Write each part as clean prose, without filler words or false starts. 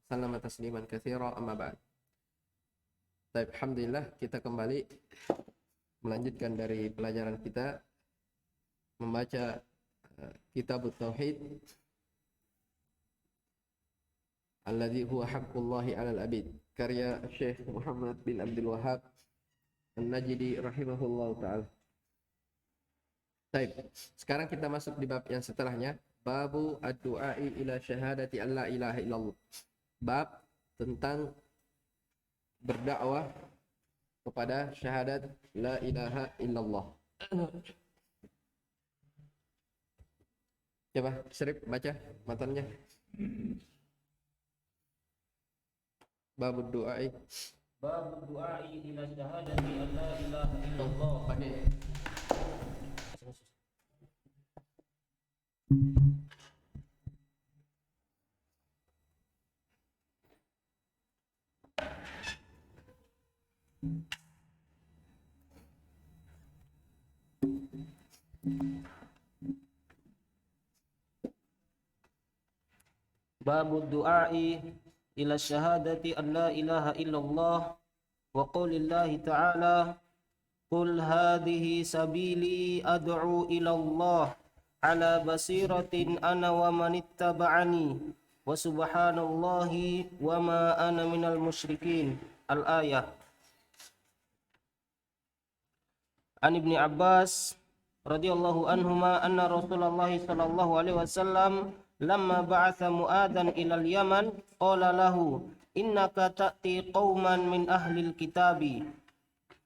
sallama tasliman katsira amma ba'd. Baik, alhamdulillah kita kembali melanjutkan dari pelajaran kita membaca kitab Tauhid alladzi huwa haqqullahi 'alal 'abid karya Syekh Muhammad bin Abdul Wahhab An-Najdi rahimahullahu taala. Baik, sekarang kita masuk di bab yang setelahnya, babu ad-du'ai ila syahadati an la ilaha illallah. Bab tentang berdakwah kepada syahadat la ilaha illallah. Coba Syarif baca matanya. Bab ad-du'ai. Bab du'ai ila syahadati an la ilaha illallah. Bab du'ai ila syahadati an la ilaha illallah wa qaulillahi ta'ala qul hadhihi sabili ad'u ila Allah ala basiratin ana wa manittaba'ani wa subhanallahi wa ma ana minal musyrikin. Al-ayah. An Ibni Abbas radhiyallahu anhuma anna Rasulullah sallallahu alaihi wasallam lamma ba'atha Mu'adhan ilal Yaman qala lahu innaka ta'ti qauman min ahlil kitabi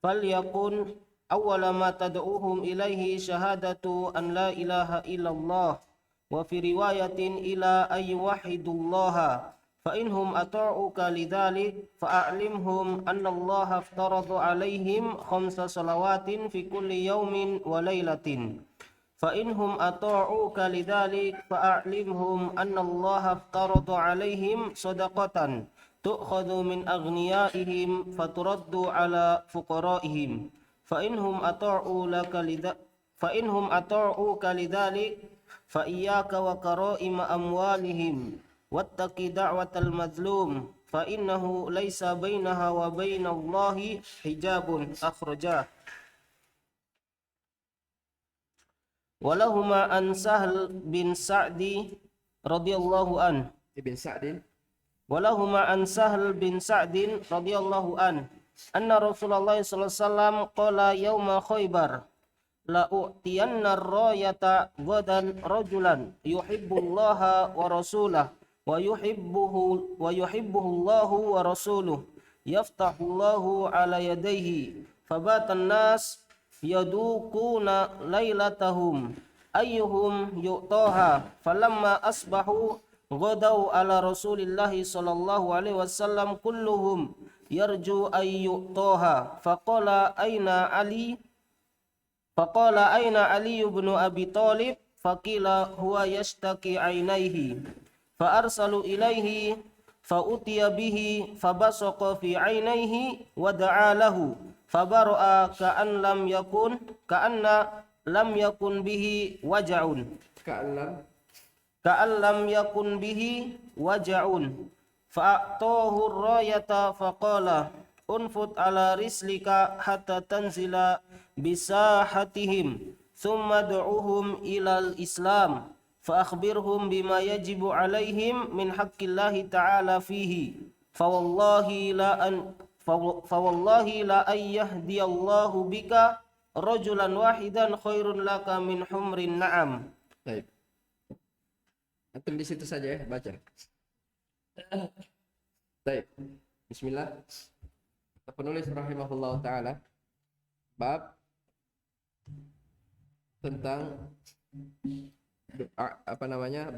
falyakun awwala ma tad'uhum ilaihi syahadatu an la ilaha illallah wa fi riwayatin ila ay wahidullaha fa inhum ata'uka lidzalik fa'alimhum anna Allah aftarada alaihim khamsa salawatin fi kulli yawmin wa lailatin fa inhum ata'uka lidzalik fa'alimhum anna Allah aftarada alaihim shadaqatan tu'khadhu min aghniyaihim faturaddu ala fuqaraihim fa inhum ata'uka lidzalik fa iyyaka wa karaima amwalihim wattaqi da'watal mazlum fa innahu laysa bainaha wa bainallahi hijabun. Akhrajah. Walahuma an Sahl bin Sa'di radhiyallahu an Ibn Sa'din. Walahuma an Sahl bin Sa'din radhiyallahu an anna Rasulullah sallallahu alaihi wasallam qala yauma Khaybar la u'tiyanna ar-rayata ghadan rajulan yuhibbullaha wa rasulahu wa yuhibbuhu Allahu wa rasuluhu yaftahullahu ala yadayhi fabatan nas yadukuna lailatahum ayyuhum yu'taha falamma asbahu ghadaw ala rasulillahi sallallahu alaihi wasallam kulluhum yarju ay yu'taha faqala aina Ali ibn Abi Talib faqila huwa yashtaki ainaihi fa arsalu ilaihi fa utiya bihi fa basaqa fi ainaihi wa da'a lahu fa bara'a ka'anna lam yakun bihi waja'un fa'atahu ar-rayata faqala unfut ala rislika hatta tanzila bisahatihim thumma du'uhum ilal islam fa akhbirhum bima yajibu alaihim min haqqillahi ta'ala fihi fawallahi la an yahdiyallahu bika rajulan wahidan khairun laka min humrin na'am. Baik. Antum di situ saja ya, baca. Baik. Bismillah. Penulis rahimahullah taala bab tentang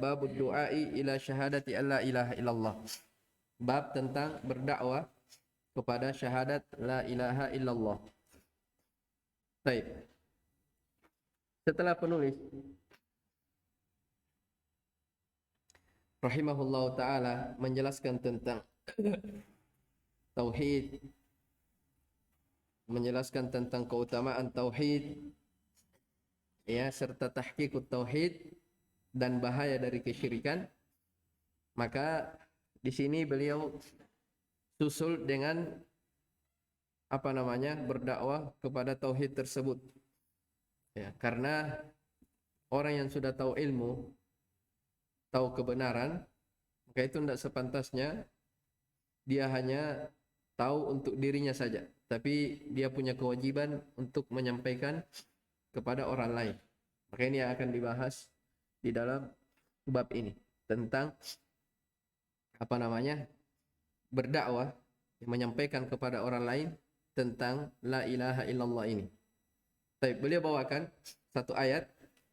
bab du'ai ila syahadati alla ilaha illallah. Bab tentang berdakwah kepada syahadat la ilaha illallah. Baik. Setelah penulis rahimahullah taala menjelaskan tentang tauhid, menjelaskan tentang keutamaan tauhid, ya, serta tahqiqut tauhid dan bahaya dari kesyirikan, maka di sini beliau susul dengan berdakwah kepada tauhid tersebut. Ya, karena orang yang sudah tahu ilmu, tahu kebenaran, maka itu tidak sepantasnya dia hanya tahu untuk dirinya saja, tapi dia punya kewajiban untuk menyampaikan kepada orang lain. Maka ini yang akan dibahas di dalam bab ini tentang berdakwah, menyampaikan kepada orang lain tentang la ilaha illallah ini. Baik, beliau bawakan satu ayat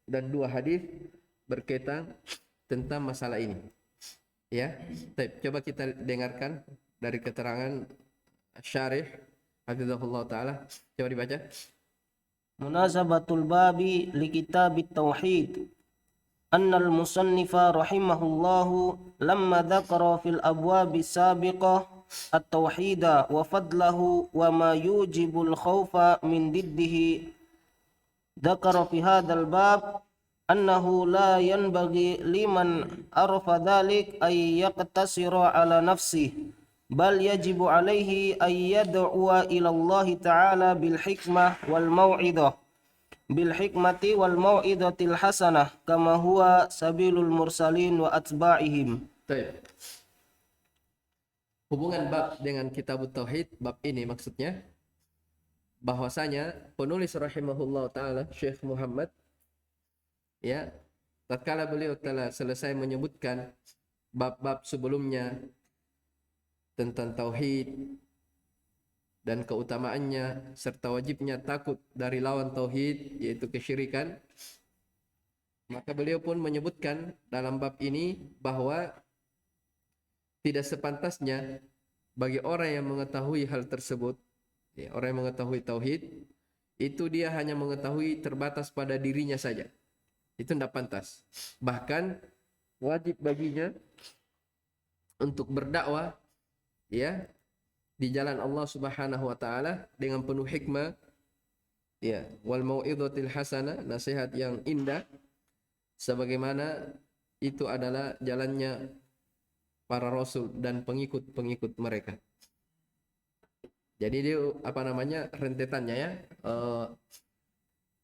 dan dua hadis berkaitan tentang masalah ini. Ya, baik, coba kita dengarkan dari keterangan syarih hafizahullah taala. Coba dibaca. Munasabatul babi li kitabit tauhid. أن المصنف رحمه الله لما ذكر في الأبواب السابقة التوحيد وفضله وما يوجب الخوف من ضده ذكر في هذا الباب أنه لا ينبغي لمن عرف ذلك أن يقتصر على نفسه بل يجب عليه أن يدعو إلى الله تعالى بالحكمة والموعظة الحسنة كما هو سبيل المرسلين وأتباعهم. Baik. Hubungan bab dengan kitab tauhid, bab ini maksudnya bahwasanya penulis rahimahullah taala Syekh Muhammad, ya, tatkala beliau telah selesai menyebutkan bab-bab sebelumnya tentang tauhid dan keutamaannya serta wajibnya takut dari lawan tauhid yaitu kesyirikan, maka beliau pun menyebutkan dalam bab ini bahwa tidak sepantasnya bagi orang yang mengetahui hal tersebut, ya, orang yang mengetahui tauhid itu dia hanya mengetahui terbatas pada dirinya saja. Itu tidak pantas. Bahkan wajib baginya untuk berdakwah, ya, di jalan Allah Subhanahu wa taala dengan penuh hikmah, ya, wal mau'izatil hasanah, nasihat yang indah, sebagaimana itu adalah jalannya para rasul dan pengikut-pengikut mereka. Jadi dia rentetannya, ya,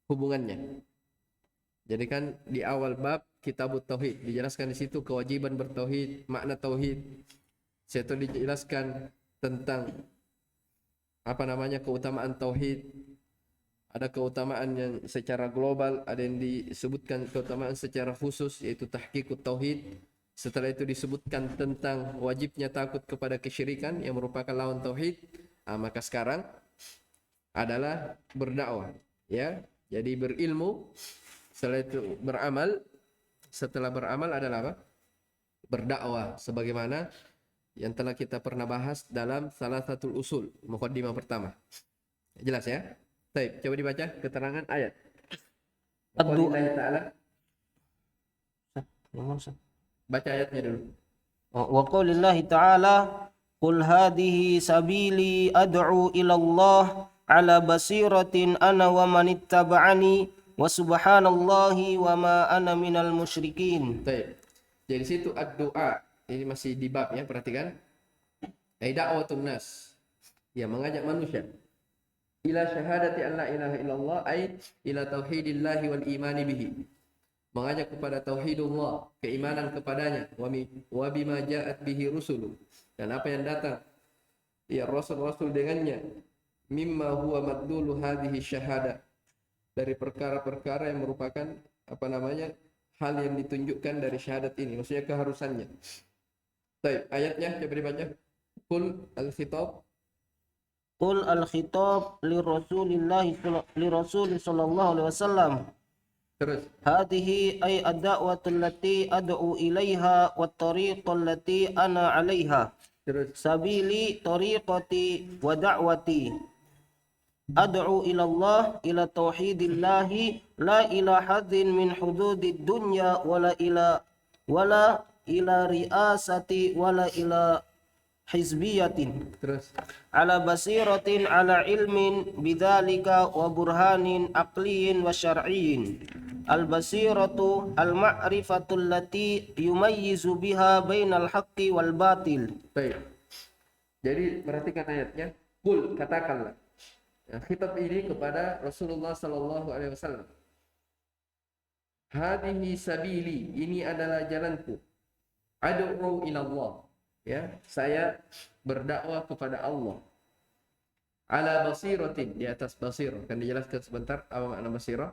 hubungannya. Jadi kan di awal bab kitabut tauhid dijelaskan di situ kewajiban bertauhid, makna tauhid. Setelah dijelaskan tentang keutamaan tauhid, ada keutamaan yang secara global, ada yang disebutkan keutamaan secara khusus yaitu tahqiqut tauhid. Setelah itu disebutkan tentang wajibnya takut kepada kesyirikan yang merupakan lawan tauhid. Maka sekarang adalah berdakwah, ya. Jadi berilmu, setelah itu beramal, setelah beramal adalah apa? Berdakwah, sebagaimana yang telah kita pernah bahas dalam salah satu usul muqaddimah pertama. Jelas ya? Baik, coba dibaca keterangan ayat. Qaulillahi ta'ala. Baca ayatnya dulu. Wa qaulillahi ta'ala qul hadhihi sabili ad'u ila Allah ala basiratin ana wa man ittaba'ani wa subhanallahi wa ma ana minal musyrikin. Baik. Jadi situ ad-du'a. Ini masih di bab, ya, perhatikan. Da'watun nas, ya, mengajak manusia ila syahadati an la ilaha illallah, ay ila tauhidillahi wal imani bihi, mengajak kepada tauhidullah, keimanan kepadanya, wa bima ja'at bihi rusulu, dan apa yang datang, ya, rasul-rasul dengannya, mimma huwa madlulu hadhihi syahadah, dari perkara-perkara yang merupakan hal yang ditunjukkan dari syahadat ini, maksudnya keharusannya. Baik, ayatnya coba dibaca. Qul al-khitab. Qul al-khitab li Rasul sallallahu alaihi wasallam. Terus. Hadhihi ay ad-da'watu allati ad'u ilaiha wat tariqatu allati ana 'alaiha. Terus. Sabili tariqati wa da'wati. Ad'u ila Allah ila tauhidillahi la ila haddin min hududid dunya wala ila riasati wala ila hizbiyatin. Terus. Ala basiratin ala ilmin bidzalika wa burhanin aqliyin wa syar'iyyin. Al-basiratu al-ma'rifatu allati yumayyizu biha bainal haqqi wal batil. Baik. Jadi perhatikan ayatnya. Qul, katakanlah. Ya, khitab ini kepada Rasulullah sallallahu alaihi wasallam. Hadhihi sabili, ini adalah jalanku. Ad'u ila Allah. Ya, saya berdakwah kepada Allah. Ala basiratin, di atas basirah. Kan dijelaskan sebentar apa makna basirah.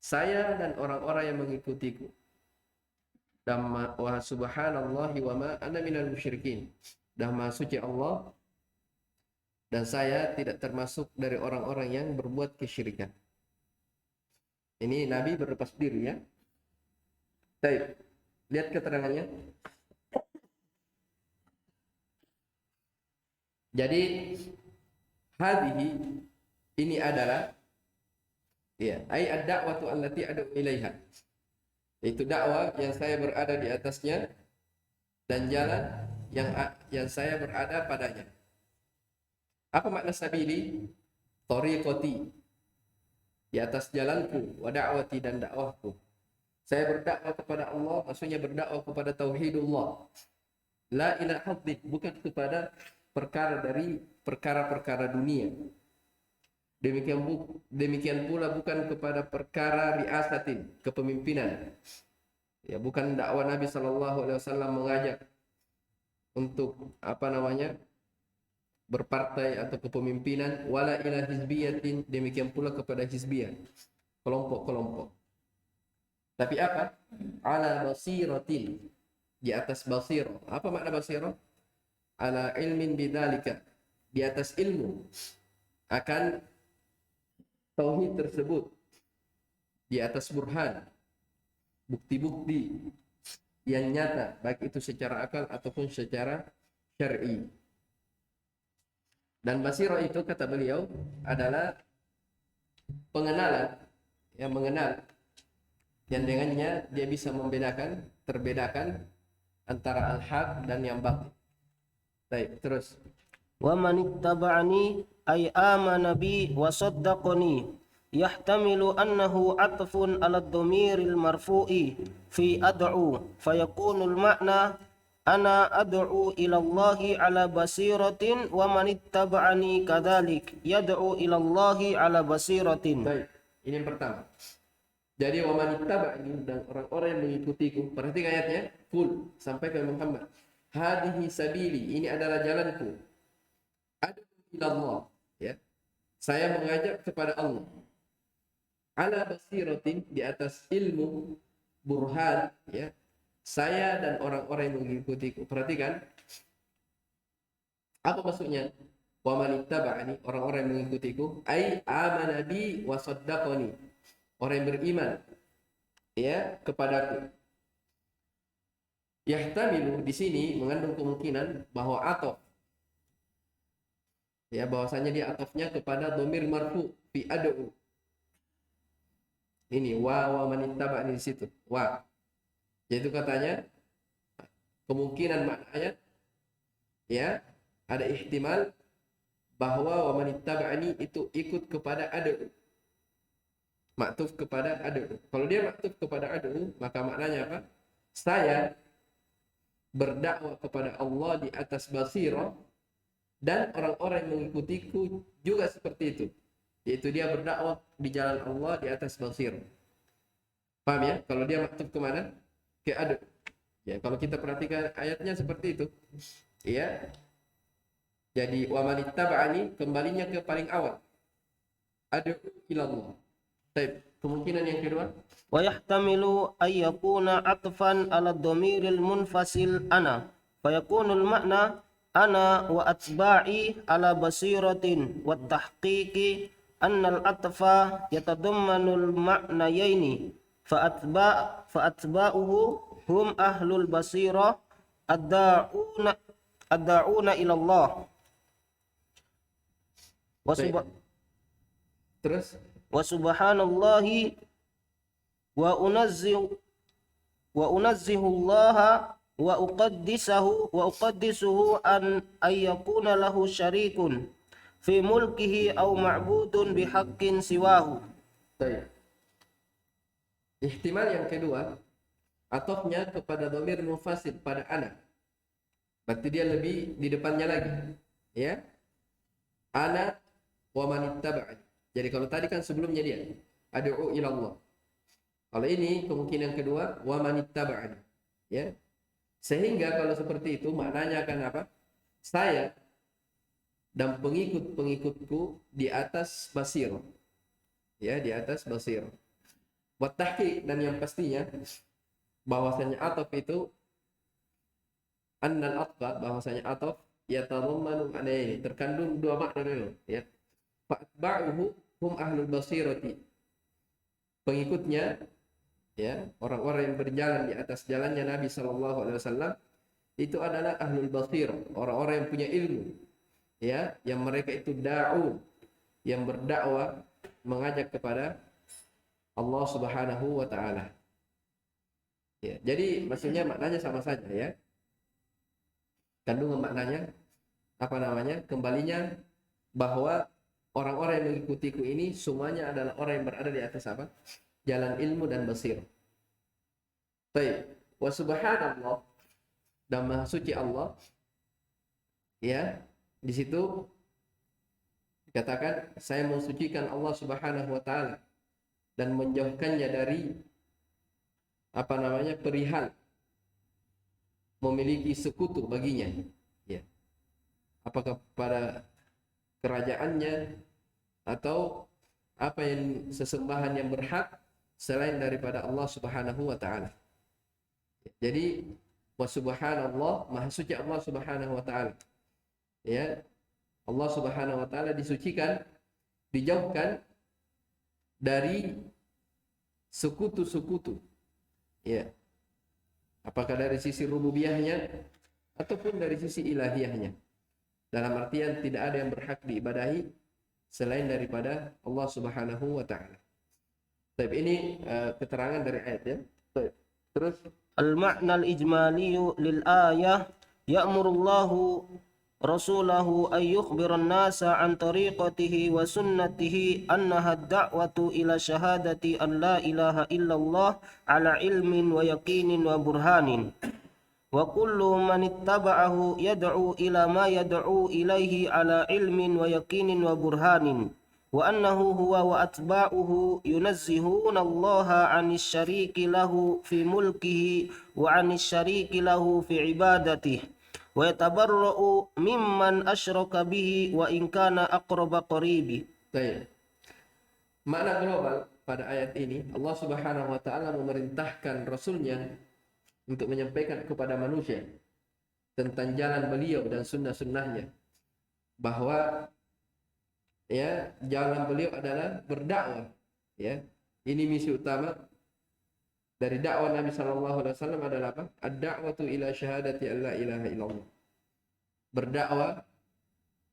Saya dan orang-orang yang mengikutiku. Dan wa subhanallahi wa ma ana minal musyrikin. Dan maha suci Allah dan saya tidak termasuk dari orang-orang yang berbuat kesyirikan. Ini Nabi berlepas diri ya. Baik. Lihat keterangannya. Jadi hadhihi, ini adalah ya, ai ad-da'watu allati ad'u ilaiha. Itu dakwah yang saya berada di atasnya dan jalan yang saya berada padanya. Apa makna sabili? Tariqati, di atas jalanku, wa da'wati, dan dakwahku. Saya berdakwah kepada Allah, maksudnya berdakwah kepada tauhidullah. La ilaha illallah, bukan kepada perkara dari perkara-perkara dunia. Demikian pula bukan kepada perkara riasatin, kepemimpinan. Ya, bukan dakwah Nabi sallallahu alaihi wasallam mengajak untuk berpartai atau kepemimpinan, wala ila hizbiyatin, demikian pula kepada hizbiyah, kelompok-kelompok. Tapi apa? Ala basiratin, di atas basirah. Apa makna basirah? Ala ilmin bidzalika, di atas ilmu akan tauhid tersebut, di atas burhan, bukti-bukti yang nyata, baik itu secara akal ataupun secara syar'i. Dan basirah itu, kata beliau, adalah pengenalan, yang mengenal, yang dengannya dia bisa terbedakan antara al-haq dan yang batil. Baik, terus. Wa man ittaba'ani ay amana bi wa saddaqani yahtamilu annahu atfun ala ad-dhamiril marfu'i fi ad'u fayakunu al-ma'na ana ad'u ila Allahi ala basiratin wa man ittaba'ani kadzalik yad'u ila Allahi ala basiratin. Baik, ini yang pertama. Jadi wa man ittaba'ani, dan orang-orang yang mengikutiku. Perhatikan ayatnya, full sampai ke Muhammad. Hadhihi sabili, ini adalah jalanku. Ad'u ila Allah, ya. Saya mengajak kepada Allah. Ala basiratin, di atas ilmu, burhan, ya. Saya dan orang-orang yang mengikutiku. Perhatikan. Apa maksudnya? Wa man ittaba'ani, orang-orang yang mengikutiku, ai amana bi wa saddaqani. Orang yang beriman, ya, kepadaku. Yahtamilu di sini mengandung kemungkinan bahwa atof, ya, bahwasanya dia atofnya kepada dhamir marfu fi ad'u. Ini wa man ittaba'ani di situ. Wa. Yaitu katanya kemungkinan maknanya, ya, ada ihtimal bahwa wa man ittaba'ani itu ikut kepada ad'u. Maktuf kepada ad'u. Kalau dia maktuf kepada ad'u, maka maknanya apa? Saya berdakwah kepada Allah di atas basirah, dan orang-orang yang mengikutiku juga seperti itu, yaitu dia berdakwah di jalan Allah di atas basirah. Paham ya? Kalau dia maktub kemana? Ke ad'u. Ya, kalau kita perhatikan ayatnya seperti itu, ya. Jadi wa man ittaba'ani kembalinya ke paling awal, ad'u ila Allah. Baik, kemungkinan yang kedua, Wa yahtamilu ay yakuna atfan ala dhamiril munfasil ana fayakunul ma'na ana wa atba'i ala basiratin wa tahqiqi anna al-atfa yatadammanul ma'nayaini fa atba'uhu hum ahlul basirah ad-da'una ila Allah terus wa subhanallahi wa unazzihu Allah wa uqaddisuhu an ayyakuna lahu syarikun fi mulkihi aw ma'budun bihaqqin siwahu. baik. Ihtimal yang kedua, atofnya kepada dhamir mufasid pada ana. Berarti dia lebih di depannya lagi. Ya. Ana wa manittaba'ani. Jadi kalau tadi kan sebelumnya dia ad'u ila Allah. Kalau ini kemungkinan kedua wa manittaba'ani. Ya. Sehingga kalau seperti itu maknanya akan apa? Saya dan pengikut-pengikutku di atas basir. Ya, di atas basir. Buat tahqiq dan yang pastinya bahwasanya ataf itu annal atfa, bahwasanya ataf yatadammanu ma'naini, terkandung dua makna memang, ya. Fa'atba'uhu hum ahlul basirati. Pengikutnya, ya, orang-orang yang berjalan di atas jalannya Nabi sallallahu alaihi wasallam itu adalah ahlul basir, orang-orang yang punya ilmu, ya, yang mereka itu da'u, yang berdakwah mengajak kepada Allah Subhanahu wa taala. Ya, jadi maksudnya maknanya sama saja, ya. Kandungan maknanya apa namanya? Kembalinya bahwa orang-orang yang mengikutiku ini semuanya adalah orang yang berada di atas apa? Jalan ilmu dan basir. Baik. Wa subhanallah, dan maha suci Allah. Ya, di situ dikatakan saya mensucikan Allah Subhanahu wa taala dan menjauhkannya dari apa namanya? Perihal memiliki sekutu baginya, ya. Apakah pada kerajaannya atau apa yang sesembahan yang berhak selain daripada Allah Subhanahu wa taala. Jadi wa subhanallah, maha suci Allah Subhanahu wa taala. Ya. Allah Subhanahu wa taala disucikan, dijauhkan dari sekutu-sekutu. Ya. Apakah dari sisi rububiyahnya ataupun dari sisi ilahiyahnya. Dalam artian tidak ada yang berhak diibadahi selain daripada Allah Subhanahu wa taala. Baik, ini keterangan dari ayat, ya. Baik. Terus Al-ma'na al-ijmaliyu lil-ayah ya'murullahu rasulahu an yukhbira an-nasa an tariqatihi wa sunnatihi annaha ad-da'watu ila syahadati an la ilaha illallah ala ilmin wa yaqinin wa burhanin. Wa kullu man ittaba'ahu yad'u ila ma yad'u ilaihi ala ilmin wa yaqinin wa burhanin. Wa annahu huwa wa atba'uhu yunazzihuna Allah 'anis syariki lahu fi mulkihi wa 'anis syariki lahu fi ibadatihi. Wa yatabarra'u mimman asyraka bihi wa in kana aqraba qaribi. baik. Makna global pada ayat ini, Allah Subhanahu wa taala memerintahkan rasulnya untuk menyampaikan kepada manusia tentang jalan beliau dan sunnah-sunnahnya, bahwa ya jalan beliau adalah berdakwah, ya. Ini misi utama dari dakwah Nabi sallallahu alaihi wasallam adalah apa? Ad-da'watu ila syahadati alla ilaha illallah. Berdakwah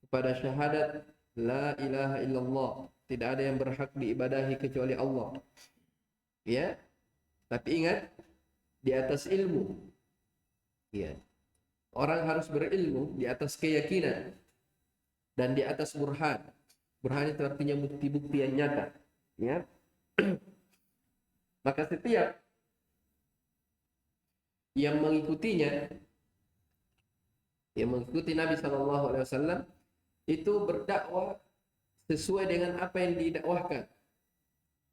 kepada syahadat la ilaha illallah, tidak ada yang berhak diibadahi kecuali Allah. Ya. Tapi ingat, di atas ilmu. Ya. Orang harus berilmu di atas keyakinan dan di atas burhan. Burhan itu artinya bukti-bukti yang nyata, ya. Maka setiap yang mengikutinya, yang mengikuti Nabi Shallallahu Alaihi Wasallam itu berdakwah sesuai dengan apa yang didakwahkan,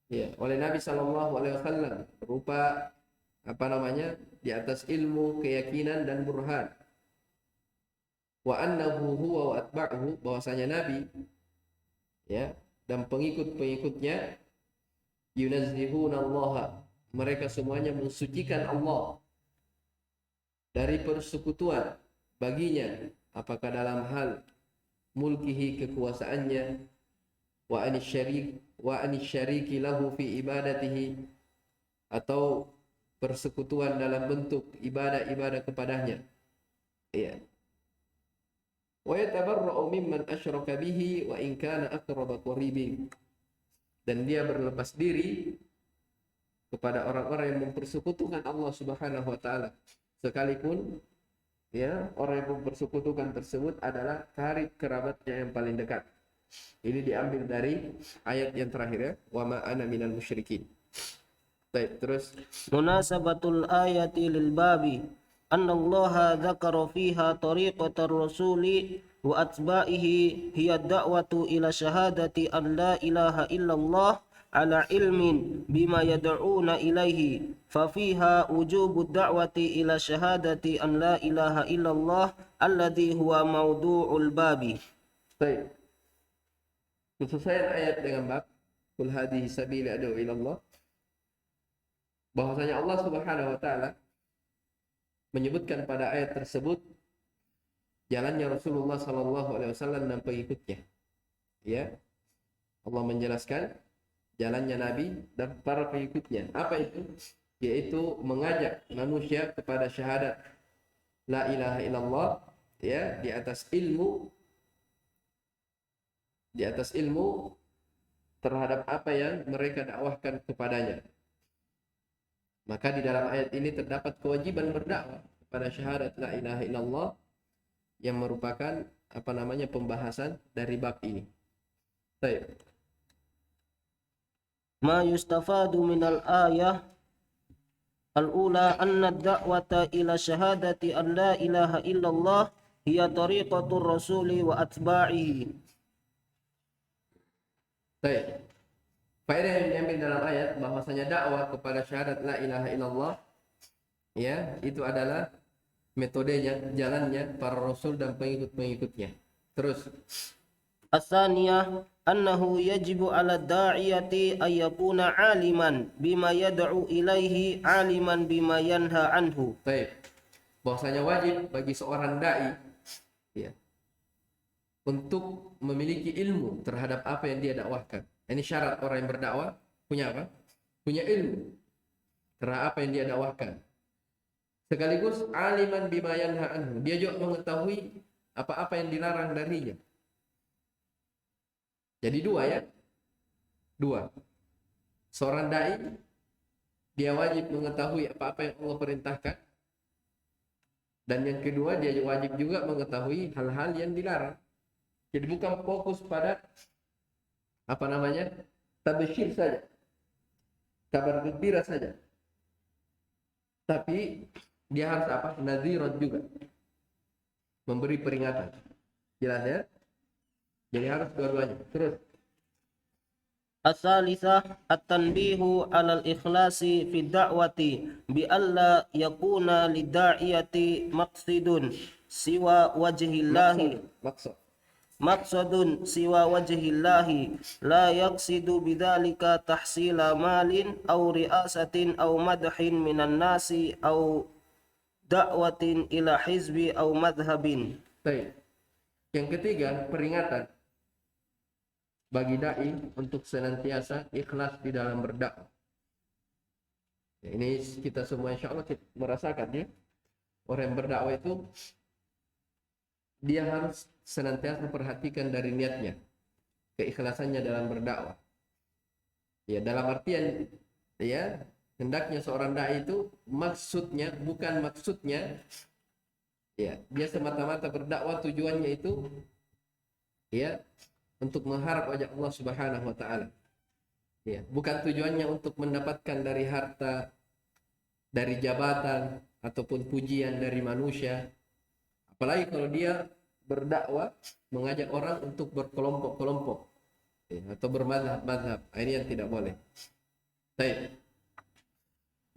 ya, oleh Nabi Shallallahu Alaihi Wasallam, berupa apa namanya, di atas ilmu, keyakinan dan burhan. Wa annahu huwa wa atba'uhu, bahwasanya Nabi, ya, dan pengikut-pengikutnya yunazzihuna Allah, mereka semuanya mensucikan Allah dari persekutuan baginya, apakah dalam hal mulkihi, kekuasaannya, wa anisyariki lahu fi ibadatihi, atau persekutuan dalam bentuk ibadah-ibadah kepadanya, ya. Wa yatabarra'u mimman asyraka bihi wa in kana aqraba qaribin, dan dia berlepas diri kepada orang-orang yang mempersekutukan Allah Subhanahu wa taala, sekalipun, ya, orang yang mempersekutukan tersebut adalah karib kerabatnya yang paling dekat. Ini diambil dari ayat yang terakhir, ya, wa ma ana minal musyrikin. Baik, terus Munasabatul ayati lil babi anna Allah dzakara fiha tariqatar rasuli wa atba'ihi hiya da'watu ila syahadati an la ilaha illallah ala ilmin bima yad'una ilaihi fa fiha wujubud da'wati ila syahadati an la ilaha illallah alladhi huwa mawdu'ul babi. baik. Keselesaian ayat dengan bab Qul hadhihi sabili ad'u ila Allah, bahwasanya Allah Subhanahu wa taala menyebutkan pada ayat tersebut jalannya Rasulullah sallallahu alaihi wasallam dan pengikutnya. Ya. Allah menjelaskan jalannya Nabi dan para pengikutnya. Apa itu? Yaitu mengajak manusia kepada syahadat la ilaha illallah, ya, di atas ilmu terhadap apa yang mereka dakwahkan kepadanya. Maka di dalam ayat ini terdapat kewajiban berdakwah kepada syahadat la ilaha illallah yang merupakan pembahasan dari bab ini. Baik. Ma yustafadu minal ayah al-ula anna ad-da'wata ila syahadati an la ilaha illallah hiya tariqatur rasuli wa atba'ihi. Baik. Faedah yang diambil dalam ayat bahwasanya dakwah kepada syahadat la ilaha illallah, ya, itu adalah metodenya, jalannya para rasul dan pengikut-pengikutnya. Terus As-saniyah annahu yajibu 'ala ad-da'iyati ay yakuna 'aliman bima yad'u ilaihi 'aliman bima yanha anhu. baik, bahwasanya wajib bagi seorang dai, ya, untuk memiliki ilmu terhadap apa yang dia dakwahkan. Ini syarat orang yang berdakwah punya apa? Punya ilmu terhadap apa yang dia dakwahkan. Sekaligus aliman bima yanha anhu, dia juga mengetahui apa-apa yang dilarang darinya. Jadi dua, ya. Dua. Seorang dai dia wajib mengetahui apa-apa yang Allah perintahkan. Dan yang kedua, dia wajib juga mengetahui hal-hal yang dilarang. Jadi bukan fokus pada tabasyir saja, kabar gembira saja, tapi dia harus nadhiran juga, memberi peringatan. Jelas, ya? Jadi harus dua-duanya. Terus As-salisah at-tanbihu 'alal ikhlasi fi da'wati bi alla yakuna lid-da'iyati maqsidun siwa wajhillahi maksud. maqsadun siwa wajhillahi la yaqsidu bidzalika tahsila malin aw ri'asatin aw madhin minan nasi aw da'watin ila hizbi aw madhhabin. Baik. Yang ketiga, peringatan bagi dai untuk senantiasa ikhlas di dalam berdakwah. Ya, ini kita semua insya Allah merasakan, ya. Orang yang berdakwah itu dia harus senantiasa perhatikan dari niatnya, keikhlasannya dalam berdakwah. Ya, dalam artian, ya, hendaknya seorang dai itu bukan maksudnya, ya, dia semata-mata berdakwah tujuannya itu, ya, untuk mengharap wajah Allah Subhanahu wa taala. Ya, bukan tujuannya untuk mendapatkan dari harta, dari jabatan ataupun pujian dari manusia. Apalagi kalau dia berdakwah mengajak orang untuk berkelompok-kelompok, ya, atau bermadhab-madhab. Ini yang tidak boleh. Baik.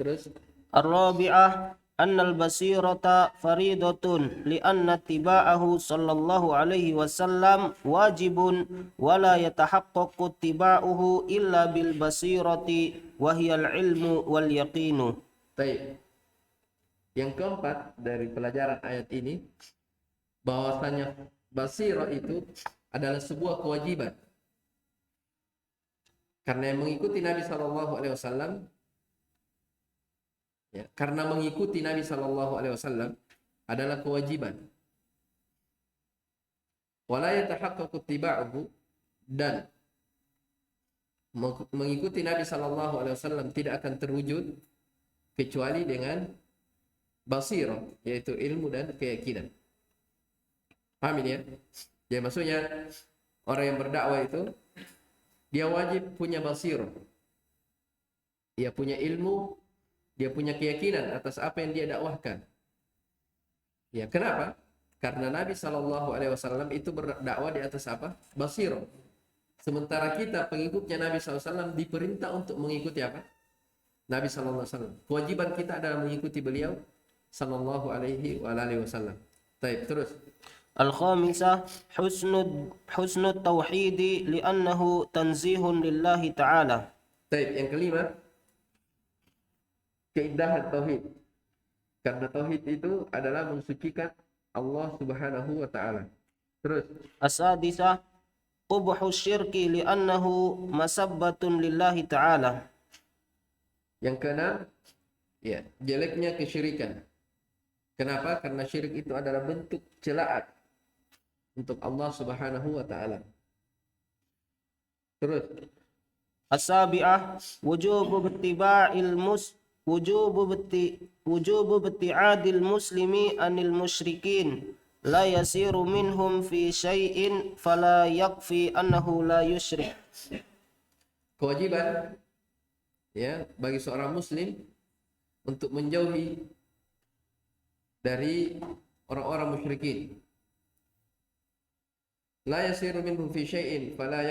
Terus Ar-rabi'ah annal basirata faridatun li anna tiba'ahu sallallahu alaihi wasallam wajibun wa la yatahaqqaqu tiba'uhu illa bil basirati wa hiyal ilmu wal yaqinu. baik. Yang keempat dari pelajaran ayat ini, bahwasanya basirah itu adalah sebuah kewajiban. Karena yang mengikuti Nabi Shallallahu Alaihi Wasallam, ya, karena mengikuti Nabi Shallallahu Alaihi Wasallam adalah kewajiban. Wala yatahaqqaqu ittiba'uhu, dan mengikuti Nabi Shallallahu Alaihi Wasallam tidak akan terwujud kecuali dengan basirah, yaitu ilmu dan keyakinan. Paham ini, ya? Ya, maksudnya orang yang berdakwah itu dia wajib punya basirah, dia punya ilmu, dia punya keyakinan atas apa yang dia dakwahkan. Ya, kenapa? Karena Nabi Shallallahu Alaihi Wasallam itu berdakwah di atas apa? Basirah. Sementara kita pengikutnya Nabi SAW diperintah untuk mengikuti apa? Nabi Sallallahu Alaihi Wasallam. Kewajiban kita adalah mengikuti beliau Sallallahu Alaihi Wasallam. Baik, terus. الخامسة حسن التوحيد لأنه تنزيه لله تعالى. Baik, yang kelima, keindahan tauhid. Karena tauhid itu adalah mensucikan Allah Subhanahu wa taala. Terus. السادسة قبح الشرك لأنه مسبة لله تعالى. Yang keenam, ya, jeleknya kesyirikan. Kenapa? Karena syirik itu adalah bentuk celaan untuk Allah Subhanahu wa taala. Terus. السابعة وجوب ابتعاد المسلم عن المشركين لا يسير منهم في شيء فلا يكفي أنه لا يشرك. Kewajiban ya bagi seorang muslim untuk menjauhi dari orang-orang musyrikin. La yasiru minhum fi syai'in fala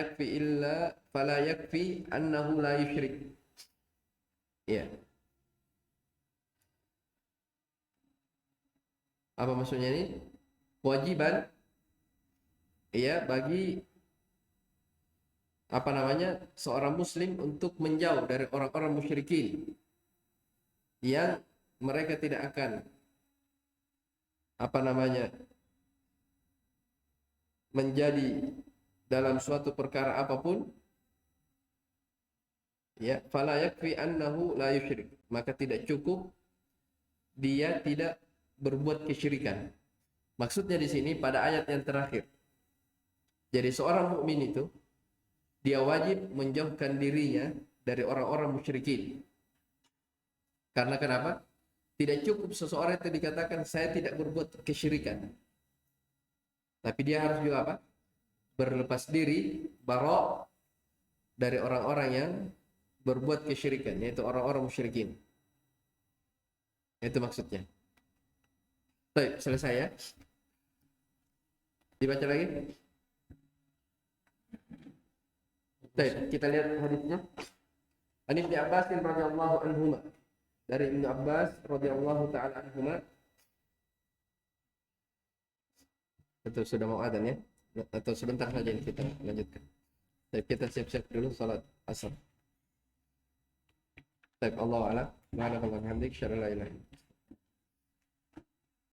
yakfi annahu la yusyrik. Ya. Apa maksudnya ini? Kewajiban ya bagi seorang muslim untuk menjauh dari orang-orang musyrikin yang mereka tidak akan menjadi dalam suatu perkara apapun, ya, fala yakfi annahu la yusyrik, maka tidak cukup dia tidak berbuat kesyirikan. Maksudnya di sini pada ayat yang terakhir. Jadi seorang mukmin itu dia wajib menjauhkan dirinya dari orang-orang musyrikin. Karena kenapa? Tidak cukup seseorang itu dikatakan saya tidak berbuat kesyirikan. Tapi dia harus juga apa? Berlepas diri, barok dari orang-orang yang berbuat kesyirikan, yaitu orang-orang musyrikin. Itu maksudnya. Baik, selesai ya. Dibaca lagi. Baik, kita lihat hadisnya. An Ibnu Abbas radhiyallahu anhuma. Dari Ibnu Abbas radhiyallahu taala anhuma. Betul, sudah mau adzan ya? Atau sebentar saja kita lanjutkan. Baik, kita siap-siap dulu salat asar. Baik, Allahu a'lam. Subhanakallahumma wa bihamdika, asyhadu an la ilaha illa anta